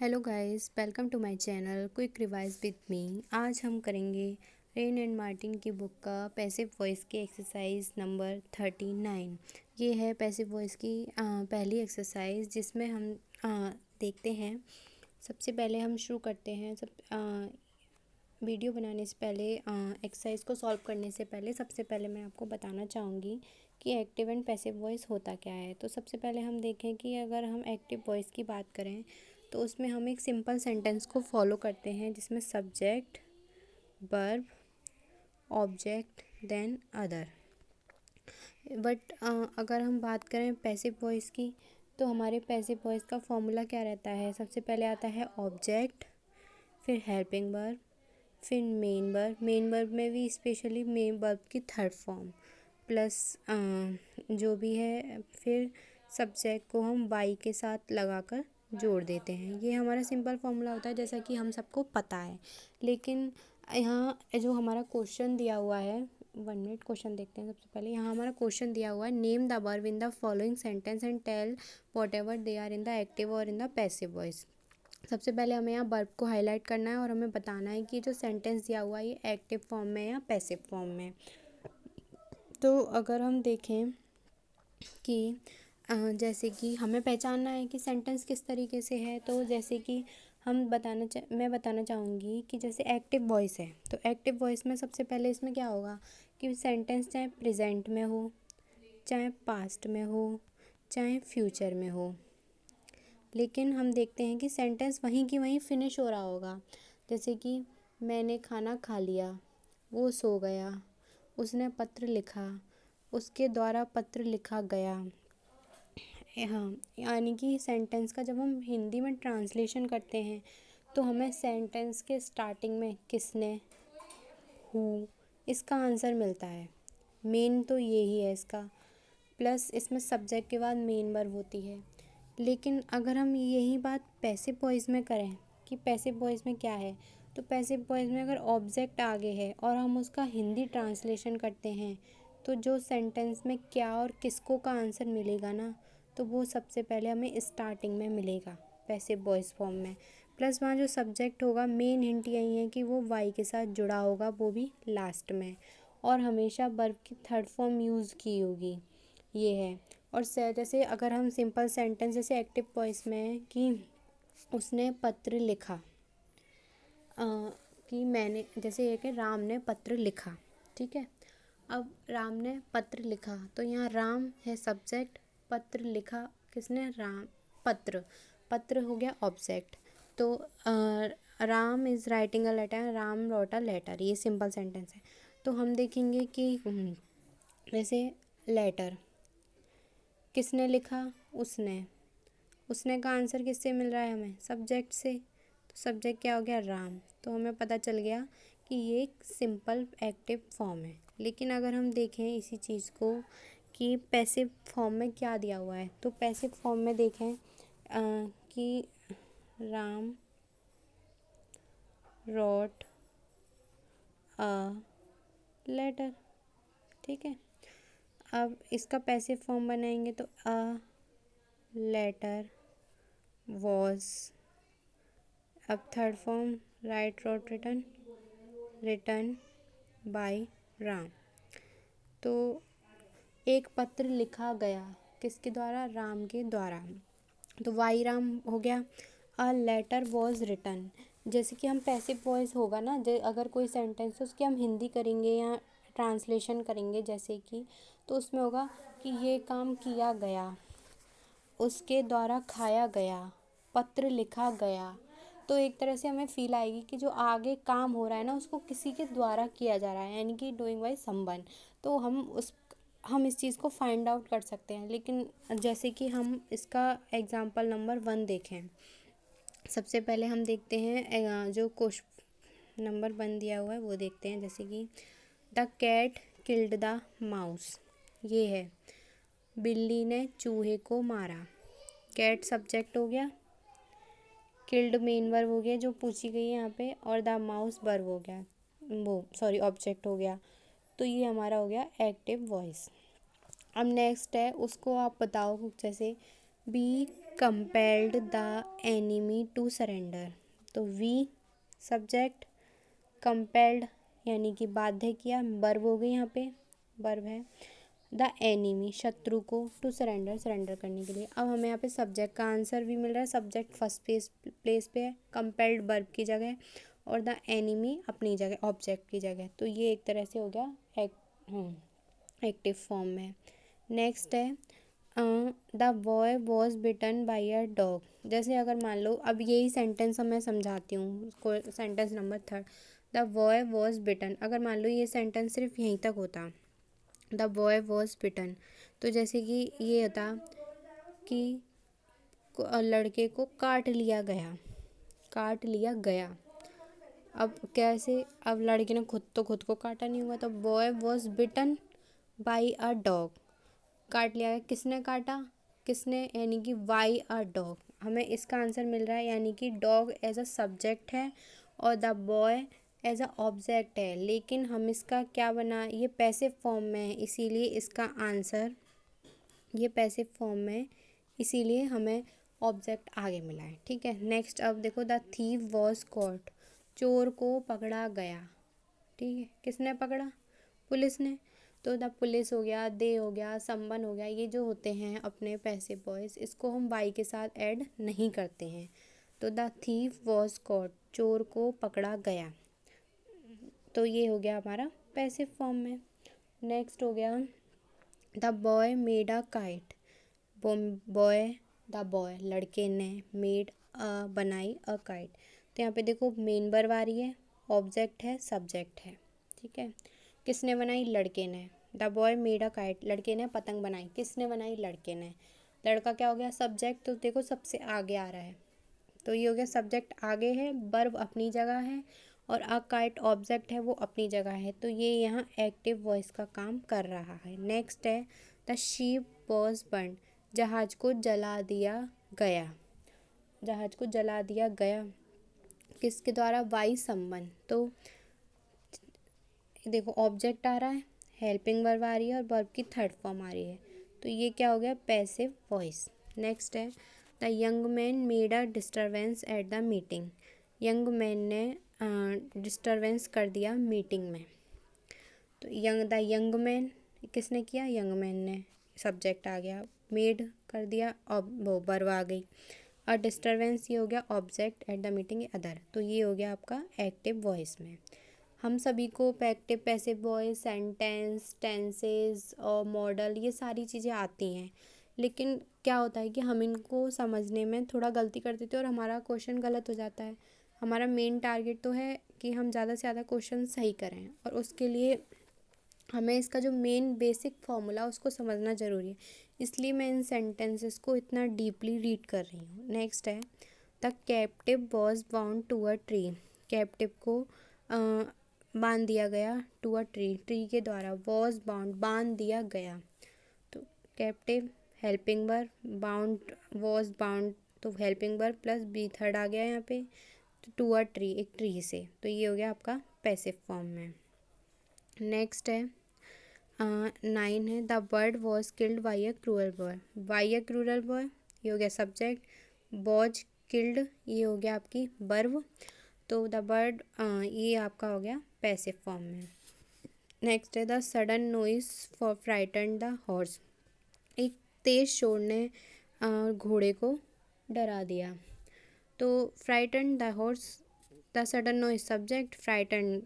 Hello guys, welcome to my channel quick revise with me. आज हम करेंगे Wren and Martin की book का पैसिव वॉइस की एक्सरसाइज नंबर 39। ये है पैसिव वॉइस की पहली एक्सरसाइज जिसमें हम देखते हैं। सबसे पहले हम शुरू करते हैं। वीडियो बनाने से पहले एक्सरसाइज को सॉल्व करने से पहले सबसे पहले मैं आपको बताना चाहूँगी कि एक्टिव एंड पैसिव वॉइस होता क्या है। तो सबसे पहले हम देखें कि अगर हम एक्टिव वॉइस की बात करें तो उसमें हम एक सिंपल सेंटेंस को फॉलो करते हैं जिसमें subject, verb, object, then other. But अगर हम बात करें पैसिव वॉइस की तो हमारे पैसिव वॉइस का फॉर्मूला क्या रहता है। सबसे पहले आता है ऑब्जेक्ट, फिर हेल्पिंग वर्ब, फिर मेन वर्ब में भी स्पेशली मेन वर्ब की थर्ड फॉर्म प्लस जो भी है, फिर सब्जेक्ट को हम वाई के साथ लगाकर जोड़ देते हैं। ये हमारा सिंपल फॉर्मूला होता है जैसा कि हम सबको पता है। लेकिन यहाँ जो हमारा क्वेश्चन दिया हुआ है, 1 मिनट क्वेश्चन देखते हैं। सबसे पहले यहाँ हमारा क्वेश्चन दिया हुआ है, name the verb in the following sentence and tell whatever they are in the active और इन द पैसिव वॉइस। सबसे पहले हमें यहाँ वर्ब को हाईलाइट करना है और हमें बताना है कि जो सेंटेंस दिया हुआ है ये एक्टिव फॉर्म में या पैसिव फॉर्म में। तो अगर हम देखें कि जैसे कि हमें पहचानना है कि सेंटेंस किस तरीके से है, तो जैसे कि मैं बताना चाहूँगी कि जैसे एक्टिव वॉइस है तो एक्टिव वॉइस में सबसे पहले इसमें क्या होगा कि सेंटेंस चाहे प्रेजेंट में हो, चाहे पास्ट में हो, चाहे फ्यूचर में हो, लेकिन हम देखते हैं कि सेंटेंस वहीं की वहीं फिनिश हो रहा होगा। जैसे कि मैंने खाना खा लिया, वो सो गया, उसने पत्र लिखा, उसके द्वारा पत्र लिखा गया। हाँ, यानी कि सेंटेंस का जब हम हिंदी में ट्रांसलेशन करते हैं तो हमें सेंटेंस के स्टार्टिंग में किसने, हु, इसका आंसर मिलता है। मेन तो यही है इसका, प्लस इसमें सब्जेक्ट के बाद मेन वर्ब होती है। लेकिन अगर हम यही बात पैसिव वॉइस में करें कि पैसिव वॉइस में क्या है, तो पैसिव वॉइस में अगर ऑब्जेक्ट आगे है और हम उसका हिंदी ट्रांसलेशन करते हैं तो जो सेंटेंस में क्या और किसको का आंसर मिलेगा ना, तो वो सबसे पहले हमें स्टार्टिंग में मिलेगा पैसिव वॉइस फॉर्म में। प्लस वहाँ जो सब्जेक्ट होगा, मेन हिंट यही है कि वो वाई के साथ जुड़ा होगा, वो भी लास्ट में, और हमेशा वर्ब की थर्ड फॉर्म यूज़ की होगी। ये है। और जैसे अगर हम सिंपल सेंटेंस जैसे एक्टिव वॉइस में है कि उसने पत्र लिखा, कि मैंने, जैसे ये कि राम ने पत्र लिखा, ठीक है। अब राम ने पत्र लिखा तो यहाँ राम है सब्जेक्ट, पत्र लिखा किसने, राम, पत्र, पत्र हो गया ऑब्जेक्ट। तो Ram is writing a letter, Ram wrote a letter, ये सिंपल सेंटेंस है। तो हम देखेंगे कि जैसे लेटर किसने लिखा, उसने का आंसर किससे मिल रहा है हमें, सब्जेक्ट से। तो सब्जेक्ट क्या हो गया, राम। तो हमें पता चल गया कि ये एक सिंपल एक्टिव फॉर्म है। लेकिन अगर हम देखें इसी चीज़ को कि पैसिव फॉर्म में क्या दिया हुआ है, तो पैसिव फॉर्म में देखें कि राम रोट अ लेटर, ठीक है। अब इसका पैसिव फॉर्म बनाएंगे तो अ लेटर वॉज, अब third form write wrote written by Ram. तो एक पत्र लिखा गया किसके द्वारा, राम के द्वारा। तो वाई राम हो गया। अ लेटर वॉज रिटन, जैसे कि हम पैसिव वॉइस होगा ना, अगर कोई सेंटेंस है उसकी हम हिंदी करेंगे या ट्रांसलेशन करेंगे जैसे कि, तो उसमें होगा कि ये काम किया गया, उसके द्वारा खाया गया, पत्र लिखा गया। तो एक तरह से हमें फील आएगी कि जो आगे काम हो रहा है ना उसको किसी के द्वारा किया जा रहा है, यानी कि डूइंग बाय समवन। तो हम इस चीज़ को फाइंड आउट कर सकते हैं। लेकिन जैसे कि हम इसका एग्जांपल नंबर 1 देखें। सबसे पहले हम देखते हैं जो क्वेश्चन नंबर 1 दिया हुआ है वो देखते हैं। जैसे कि the cat killed the mouse, ये है बिल्ली ने चूहे को मारा। कैट सब्जेक्ट हो गया, किल्ड मेन वर्ब हो गया जो पूछी गई है यहाँ पे, और द माउस वर्ब हो गया, वो सॉरी ऑब्जेक्ट हो गया। तो ये हमारा हो गया एक्टिव वॉइस। अब नेक्स्ट है, उसको आप बताओ, जैसे B compelled the enemy to surrender. तो वी सब्जेक्ट, कंपेल्ड यानी कि बाध्य किया, वर्ब हो गई यहाँ पे, वर्ब है। द एनिमी शत्रु को, टू सरेंडर सरेंडर करने के लिए। अब हमें यहाँ पे सब्जेक्ट का आंसर भी मिल रहा है। सब्जेक्ट फर्स्ट प्लेस पे है, कंपेल्ड वर्ब की जगह और द एनिमी अपनी जगह ऑब्जेक्ट की जगह। तो ये एक तरह से हो गया एक्टिव फॉर्म में। नेक्स्ट है the boy was bitten by a dog. जैसे अगर मान लो, अब यही सेंटेंस मैं समझाती हूँ, sentence number 3 the boy was beaten. अगर मान लो ये सेंटेंस सिर्फ यहीं तक होता, द बॉय वॉज बिटन, तो जैसे कि ये होता कि लड़के को काट लिया गया, काट लिया गया। अब कैसे, अब लड़के ने खुद को काटा नहीं हुआ, तो boy was bitten by a dog, काट लिया गया। किसने काटा, किसने, यानी कि बाई अ डॉग। हमें इसका आंसर मिल रहा है, यानी कि डॉग एज अ सब्जेक्ट है और the boy as a object है। लेकिन हम इसका क्या बना, ये पैसिव फॉर्म में है, इसीलिए इसका आंसर ये पैसिव फॉर्म में, इसीलिए हमें ऑब्जेक्ट आगे मिला है। ठीक है, नेक्स्ट अब देखो द थीव वॉज कॉट। चोर को पकड़ा गया। ठीक है, किसने पकड़ा, पुलिस ने। तो द पुलिस हो गया, दे हो गया, समवन हो गया, ये जो होते हैं अपने पैसिव वॉइस, इसको हम वाई के साथ ऐड नहीं करते हैं। तो द थीव वॉज कॉट, चोर को पकड़ा गया। तो ये हो गया हमारा पैसिव फॉर्म में। नेक्स्ट हो गया the boy made a kite. Boy, the boy लड़के ने, मेड बनाई अ काइट। तो यहाँ पे देखो मेन वर्ब आ रही है, ऑब्जेक्ट है, सब्जेक्ट है। ठीक है, किसने बनाई, लड़के ने। The boy made a kite, लड़के ने पतंग बनाई। किसने बनाई, लड़के ने। लड़का क्या हो गया, सब्जेक्ट, तो देखो सबसे आगे आ रहा है। तो ये हो गया सब्जेक्ट आगे है, वर्ब अपनी जगह है और अ काइट ऑब्जेक्ट है, वो अपनी जगह है। तो ये यहाँ एक्टिव वॉइस का काम कर रहा है। नेक्स्ट है द शिप वॉज बर्न। जहाज को जला दिया गया। जहाज को जला दिया गया किसके द्वारा, बाई समवन। तो देखो ऑब्जेक्ट आ रहा है, हेल्पिंग वर्ब आ रही है और वर्ब की थर्ड फॉर्म आ रही है। तो ये क्या हो गया, पैसिव वॉइस। नेक्स्ट है the young man made a disturbance at the meeting. Young man ने डिस्टर्बेंस कर दिया मीटिंग में। तो द यंग मैन किसने किया, यंग मैन ने, सब्जेक्ट आ गया, मेड कर दिया, वो वर्ब आ गई। और डिस्टर्बेंस ये हो गया object, at the meeting other. तो ये हो गया आपका एक्टिव वॉइस में। हम सभी को active passive voice, sentence, tenses और मॉडल, ये सारी चीज़ें आती हैं। लेकिन क्या होता है कि हम इनको समझने में थोड़ा गलती कर देते हैं और हमारा क्वेश्चन गलत हो जाता है। हमारा मेन टारगेट तो है कि हम ज़्यादा से ज़्यादा क्वेश्चन सही करें, और उसके लिए हमें इसका जो मेन बेसिक फॉर्मूला उसको समझना ज़रूरी है। इसलिए मैं इन सेंटेंसेस को इतना डीपली रीड कर रही हूँ। नेक्स्ट है the captive was bound to a tree. Captive को बांध दिया गया, टू अ ट्री, ट्री के द्वारा, वॉज बाउंड बांध दिया गया। तो captive helping verb, bound was bound, तो helping verb plus be third आ गया यहाँ पे, तो टू अ ट्री, एक ट्री से। तो ये हो गया आपका पैसिव फॉर्म में। नेक्स्ट है 9 है the bird was killed by a cruel boy. By a cruel boy, ये हो गया सब्जेक्ट, वॉज किल्ड ये हो गया आपकी वर्ब। तो द बर्ड ये आपका हो गया पैसिव फॉर्म में। नेक्स्ट है the sudden noise for frighten the horse. एक तेज शोर ने घोड़े को डरा दिया। तो frighten the horse, the sudden noise subject, frighten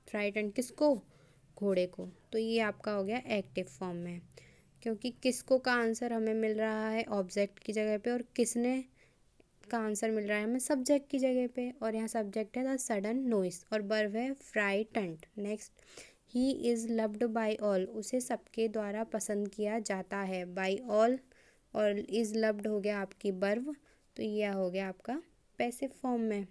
frighten किसको, घोड़े को। तो ये आपका हो गया एक्टिव फॉर्म में, क्योंकि किसको का आंसर हमें मिल रहा है ऑब्जेक्ट की जगह पे, और किसने का आंसर मिल रहा है हमें सब्जेक्ट की जगह पे। और यहाँ सब्जेक्ट है द सडन नॉइस और वर्ब है frightened. Next he is loved by all. उसे सबके द्वारा पसंद किया जाता है, बाय ऑल, और इज़ लव्ड हो गया आपकी वर्ब। तो यह हो गया आपका पैसिव फॉर्म में।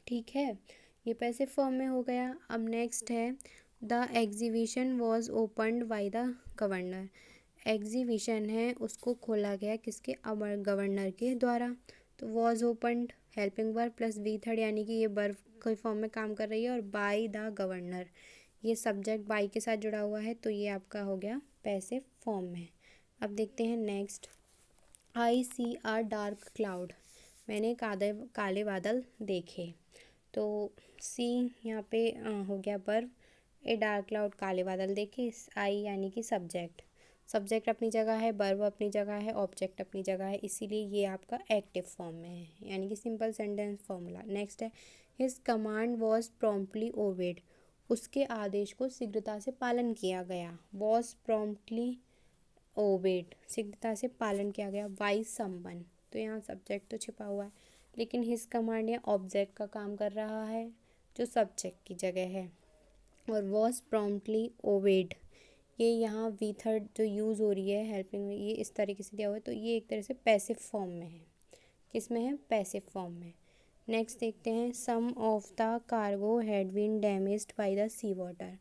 ठीक है, ये पैसिव फॉर्म में हो गया। अब नेक्स्ट है the exhibition was opened by the governor. Exhibition है उसको खोला गया किसके, गवर्नर के द्वारा। तो was opened helping verb plus V third, यानी कि ये वर्ब के फॉर्म में काम कर रही है, और बाय द गवर्नर ये सब्जेक्ट बाय के साथ जुड़ा हुआ है। तो ये आपका हो गया पैसिव फॉर्म में। अब देखते हैं next I see a dark cloud, मैंने काले बादल देखे। तो सी यहाँ पे हो गया वर्ब, ए डार्क क्लाउड काले बादल देखे। आई यानी कि सब्जेक्ट, सब्जेक्ट अपनी जगह है, वर्ब अपनी जगह है, ऑब्जेक्ट अपनी जगह है, इसीलिए ये आपका एक्टिव फॉर्म में है, यानी कि सिंपल सेंटेंस फॉर्मूला। नेक्स्ट है his command was promptly obeyed, उसके आदेश को शीघ्रता से पालन किया गया। वॉज प्रॉम्प्टली ओबेड, शीघ्रता से पालन किया गया बाय समवन, तो यहाँ सब्जेक्ट तो छिपा हुआ है, लेकिन हिज कमांड यहाँ ऑब्जेक्ट का काम कर रहा है जो सब्जेक्ट की जगह है। और वॉज प्रॉम्प्टली ओबेड, ये यहाँ वी थर्ड जो यूज़ हो रही है हेल्पिंग में, ये इस तरीके से दिया हुआ है, तो ये एक तरह से पैसिव फॉर्म में है। किस में है? पैसिव फॉर्म में। नेक्स्ट देखते हैं some of the cargo had been damaged by the sea water,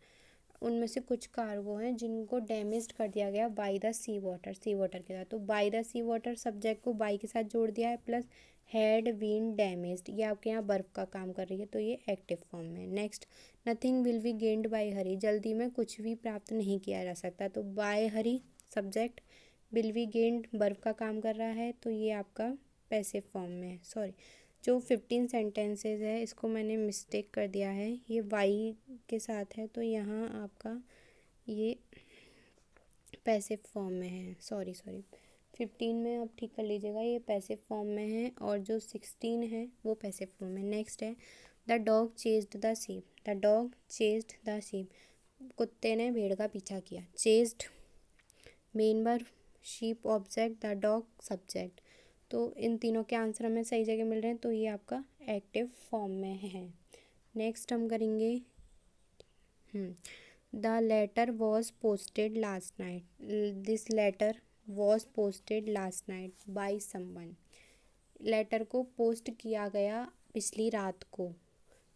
उनमें से कुछ कार्गो हैं जिनको डैमेज कर दिया गया by the sea water, sea water के साथ। तो by the sea water subject को बाय के साथ जोड़ दिया है, प्लस हैड बीन डैमेज्ड, ये आपके यहाँ बर्फ का काम कर रही है, तो ये एक्टिव फॉर्म में। Next nothing will be gained by hurry, जल्दी में कुछ भी प्राप्त नहीं किया जा सकता। तो by hurry subject, will be gained बर्फ का काम कर रहा है, तो ये आपका पैसिव फॉर्म में है। सॉरी, जो 15 सेंटेंसेस है इसको मैंने मिस्टेक कर दिया है, ये वाई के साथ है, तो यहाँ आपका ये पैसिव फॉर्म में है। सॉरी 15 में आप ठीक कर लीजिएगा, ये पैसिव फॉर्म में है, और जो 16 है वो पैसिव फॉर्म में। नेक्स्ट है the dog chased the sheep, the dog chased the sheep, कुत्ते ने भेड़ का पीछा किया। Chased main verb, sheep object, the dog subject, तो इन तीनों के आंसर हमें सही जगह मिल रहे हैं, तो ये आपका एक्टिव फॉर्म में है। नेक्स्ट हम करेंगे the letter was posted last night, this letter was posted last night by someone, letter को पोस्ट किया गया पिछली रात को।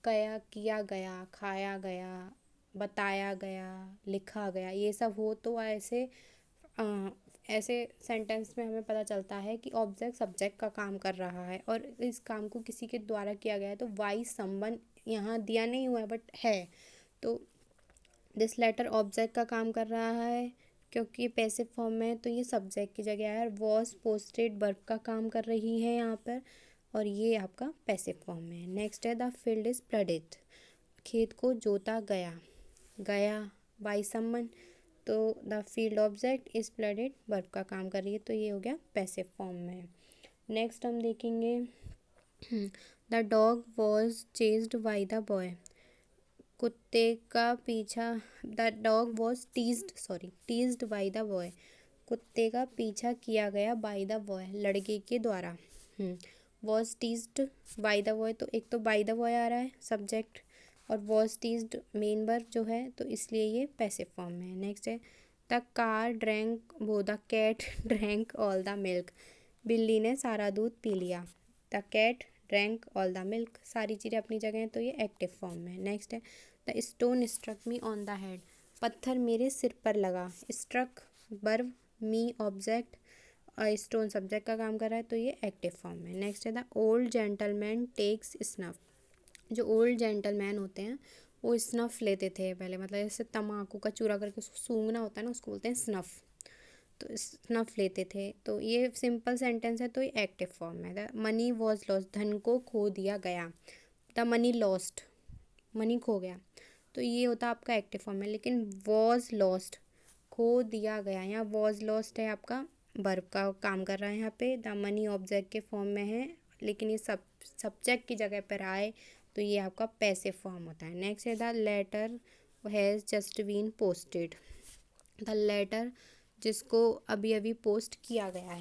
किया गया, खाया गया, बताया गया, लिखा गया, ये सब हो तो ऐसे सेंटेंस में हमें पता चलता है कि ऑब्जेक्ट सब्जेक्ट का काम कर रहा है और इस काम को किसी के द्वारा किया गया है, तो वाई समवन यहाँ दिया नहीं हुआ है बट है, तो दिस लेटर ऑब्जेक्ट का काम कर रहा है क्योंकि पैसिव फॉर्म में है, तो ये सब्जेक्ट की जगह है। वॉज पोस्टेड वर्ब का काम कर रही है यहाँ पर, और ये आपका पैसिव फॉर्म में है। नेक्स्ट है द फील्ड इज प्लडेड, खेत को जोता गया, गया बाय समवन, तो the field object is ploughed verb का काम कर रही है, तो ये हो गया पैसिव फॉर्म में। नेक्स्ट हम देखेंगे the dog was chased by the boy, कुत्ते का पीछा, the dog was teased by the boy, कुत्ते का पीछा किया गया बाय द बॉय, लड़के के द्वारा। Was teased by the boy, तो एक तो बाय द बॉय आ रहा है सब्जेक्ट, और वॉज टीज्ड मेन वर्ब जो है, तो इसलिए ये पैसिव फॉर्म में है। नेक्स्ट है the cat drank all the milk, बिल्ली ने सारा दूध पी लिया। The cat drank all the milk, सारी चीज़ें अपनी जगह हैं, तो ये एक्टिव फॉर्म में है। नेक्स्ट है the stone struck me on the head, पत्थर मेरे सिर पर लगा। Struck verb, me object, stone subject का काम कर रहा है, तो ये एक्टिव फॉर्म में। नेक्स्ट है the old gentleman takes snuff, जो ओल्ड जेंटलमैन होते हैं वो स्नफ लेते थे पहले, मतलब जैसे तम्बाकू का चूरा करके उसको सूंघना होता है ना, उसको बोलते हैं स्नफ, तो स्नफ लेते थे, तो ये सिंपल सेंटेंस है, तो ये एक्टिव फॉर्म है। द मनी वॉज लॉस्ट, धन को खो दिया गया। द मनी लॉस्ट, मनी खो गया, तो ये होता आपका एक्टिव फॉर्म है। लेकिन वॉज लॉस्ट, खो दिया गया, यहाँ वॉज लॉस्ट है आपका वर्ब का काम कर रहा है यहाँ पे। द मनी ऑब्जेक्ट के फॉर्म में है, लेकिन ये सब्जेक्ट की जगह पर आए, तो ये आपका पैसिव फॉर्म होता है। नेक्स्ट है the letter has just been posted, the letter जिसको अभी अभी पोस्ट किया गया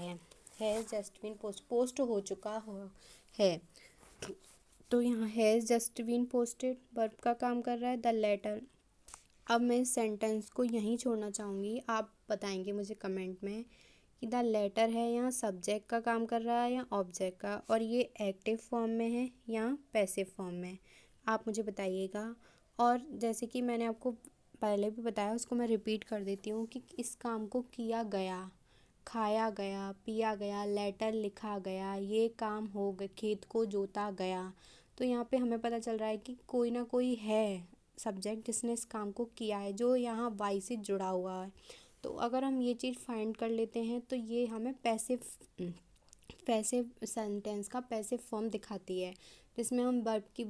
हैज़ जस्ट बीन पोस्ट हो चुका है, तो यहाँ has just been posted verb का काम कर रहा है। द लेटर, अब मैं इस सेंटेंस को यहीं छोड़ना चाहूँगी, आप बताएंगे मुझे कमेंट में कि द लेटर है यहाँ सब्जेक्ट का काम कर रहा है या ऑब्जेक्ट का, और ये एक्टिव फॉर्म में है या पैसिव फॉर्म में, आप मुझे बताइएगा। और जैसे कि मैंने आपको पहले भी बताया, उसको मैं रिपीट कर देती हूँ कि इस काम को किया गया, खाया गया, पिया गया, लेटर लिखा गया, ये काम हो गया, खेत को जोता गया, तो यहाँ पे हमें पता चल रहा है कि कोई ना कोई है सब्जेक्ट जिसने इस काम को किया है, जो यहाँ वाई से जुड़ा हुआ है, तो अगर हम ये चीज़ फाइंड कर लेते हैं तो ये हमें पैसिव सेंटेंस का पैसिव फॉर्म दिखाती है, जिसमें हम वर्ब की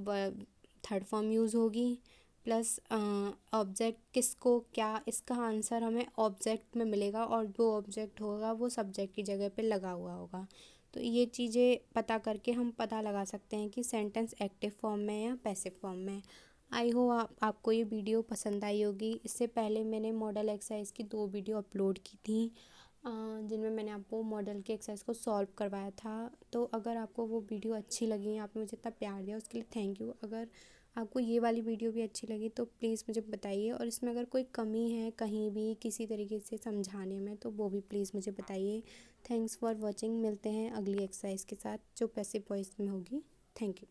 थर्ड फॉर्म यूज़ होगी प्लस ऑब्जेक्ट किसको क्या, इसका आंसर हमें ऑब्जेक्ट में मिलेगा और जो ऑब्जेक्ट होगा वो सब्जेक्ट की जगह पे लगा हुआ होगा। तो ये चीज़ें पता करके हम पता लगा सकते हैं कि सेंटेंस एक्टिव फॉर्म में या पैसिव फॉर्म में। आई होप आपको ये वीडियो पसंद आई होगी। इससे पहले मैंने मॉडल एक्सरसाइज की 2 वीडियो अपलोड की थी, जिनमें मैंने आपको मॉडल के एक्सरसाइज को सॉल्व करवाया था। तो अगर आपको वो वीडियो अच्छी लगी, आपने मुझे इतना प्यार दिया उसके लिए थैंक यू। अगर आपको ये वाली वीडियो भी अच्छी लगी तो प्लीज़ मुझे बताइए, और इसमें अगर कोई कमी है कहीं भी किसी तरीके से समझाने में तो वो भी प्लीज़ मुझे बताइए। Thanks for watching. मिलते हैं अगली एक्सरसाइज के साथ जो पैसिव वॉइस में होगी। Thank you.